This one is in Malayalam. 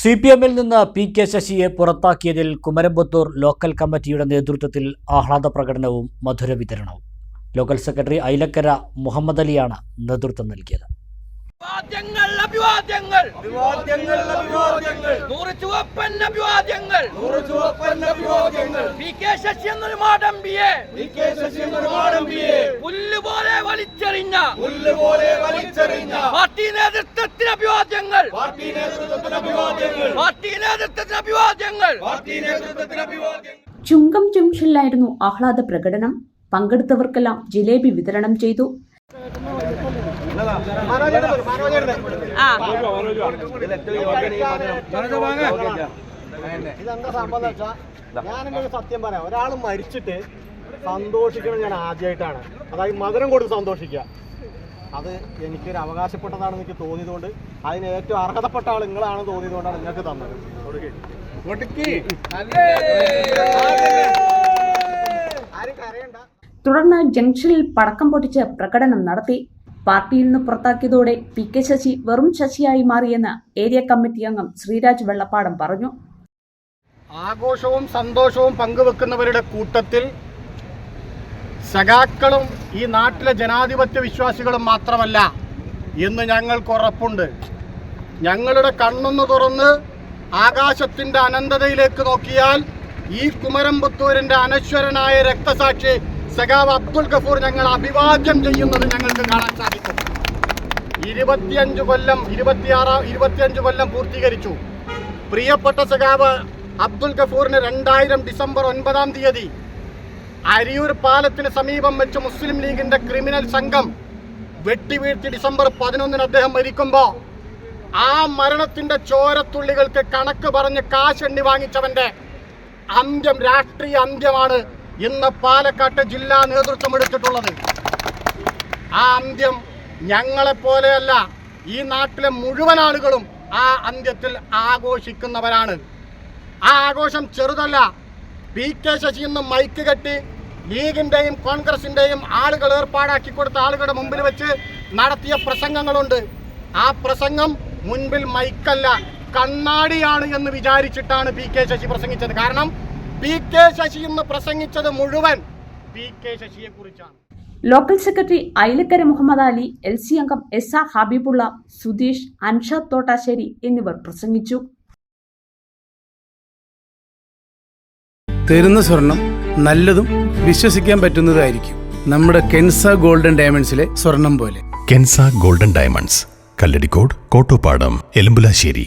CPM-ൽ നിന്ന് P.K. ശശിയെ പുറത്താക്കിയതിൽ കുമരംപുത്തൂർ ലോക്കൽ കമ്മിറ്റിയുടെ നേതൃത്വത്തിൽ ആഹ്ലാദ പ്രകടനവും മധുര വിതരണവും. ലോക്കൽ സെക്രട്ടറി ഐലക്കര മുഹമ്മദ് അലിയാണ് നേതൃത്വം നൽകിയത്. ചുങ്കം ജംഗ്ഷനിലായിരുന്നു ആഹ്ലാദ പ്രകടനം. പങ്കെടുത്തവർക്കെല്ലാം ജിലേബി വിതരണം ചെയ്തു. ഇതെന്താ സംഭവം വെച്ചാൽ ഞാനെന്നൊരു സത്യം പറയാം, ഒരാൾ മരിച്ചിട്ട് സന്തോഷിക്കണം ഞാൻ ആദ്യമായിട്ടാണ്. അതായത് മധുരം കൊടുത്ത് സന്തോഷിക്കുക, അത് എനിക്കൊരു അവകാശപ്പെട്ടതാണെന്ന് എനിക്ക് തോന്നിയതുകൊണ്ട്, അതിന് ഏറ്റവും അർഹതപ്പെട്ട ആൾ നിങ്ങളാണെന്ന് തോന്നിയതുകൊണ്ടാണ് നിങ്ങൾക്ക് തന്നത്. ആരും കരയണ്ട. തുടർന്ന് ജംഗ്ഷനിൽ പടക്കം പൊട്ടിച്ച് പ്രകടനം നടത്തി. പാർട്ടിയിൽ നിന്ന് പുറത്താക്കിയതോടെ P.K. ശശി വെറും ശശിയായി മാറിയെന്ന് ഏരിയ കമ്മിറ്റി അംഗം ശ്രീരാജ് വെള്ളപ്പാടം പറഞ്ഞു. ആഘോഷവും സന്തോഷവും പങ്കുവെക്കുന്നവരുടെ കൂട്ടത്തിൽ സഖാക്കളും ഈ നാട്ടിലെ ജനാധിപത്യ വിശ്വാസികളും മാത്രമല്ല എന്ന് ഞങ്ങൾക്ക് ഉറപ്പുണ്ട്. ഞങ്ങളുടെ കണ്ണൊന്ന് തുറന്ന് ആകാശത്തിൻ്റെ അനന്തതയിലേക്ക് നോക്കിയാൽ ഈ കുമരംപുത്തൂരിൻ്റെ അനശ്വരനായ രക്തസാക്ഷി സഖാവ് അബ്ദുൽ ഗഫൂർ ഞങ്ങൾ അഭിവാദ്യം ചെയ്യുന്നത് ഞങ്ങൾക്ക് കാണാൻ സാധിക്കും. 25 കൊല്ലം പൂർത്തീകരിച്ചു. പ്രിയപ്പെട്ട സഖാവ് അബ്ദുൽ ഗഫൂറിന് 2000 ഡിസംബർ 9-ാം തീയതി അരിയൂർ പാലത്തിന് സമീപം വെച്ച് മുസ്ലിം ലീഗിന്റെ ക്രിമിനൽ സംഘം വെട്ടിവീഴ്ത്തി ഡിസംബർ 11-ന് അദ്ദേഹം മരിക്കുമ്പോൾ ആ മരണത്തിന്റെ ചോരത്തുള്ളികൾക്ക് കണക്ക് പറഞ്ഞ് കാശെണ്ണി വാങ്ങിച്ചവന്റെ അന്ത്യം, രാഷ്ട്രീയ അന്ത്യമാണ് ഇന്ന് പാലക്കാട്ട് ജില്ലാ നേതൃത്വം എടുത്തിട്ടുള്ളത്. ആ അന്ത്യം ഞങ്ങളെപ്പോലെയല്ല, ഈ നാട്ടിലെ മുഴുവൻ ആളുകളും ആ അന്ത്യത്തിൽ ആഘോഷിക്കുന്നവരാണ്. ആ ആഘോഷം ചെറുതല്ല. P.K. ശശി ഇന്ന് മൈക്ക് കെട്ടി ലീഗിൻ്റെയും കോൺഗ്രസിൻ്റെയും ആളുകൾ ഏർപ്പാടാക്കി കൊടുത്ത ആളുകളുടെ മുമ്പിൽ വെച്ച് നടത്തിയ പ്രസംഗങ്ങളുണ്ട്. ആ പ്രസംഗം മുൻപിൽ മൈക്കല്ല, കണ്ണാടിയാണ് എന്ന് വിചാരിച്ചിട്ടാണ് P.K. ശശി പ്രസംഗിച്ചത്. കാരണം P.K. ശശി ഇന്ന് പ്രസംഗിച്ചത് മുഴുവൻ P.K. ശശിയെ കുറിച്ചാണ്. Local secretary Ailakkara Muhammad Ali, LC അംഗം SR ഹബീബുള്ള, സുധീഷ്, അൻഷാദ് തോട്ടാശ്ശേരി എന്നിവർ പ്രസംഗിച്ചു. തരുന്ന സ്വർണം നല്ലതും വിശ്വസിക്കാൻ പറ്റുന്നതായിരിക്കും. നമ്മുടെ കെൻസ ഗോൾഡൻ ഡയമണ്ട്സിലെ സ്വർണം പോലെ. Kenza golden diamonds, Kalladikode, Kottopadam, Elambulassery.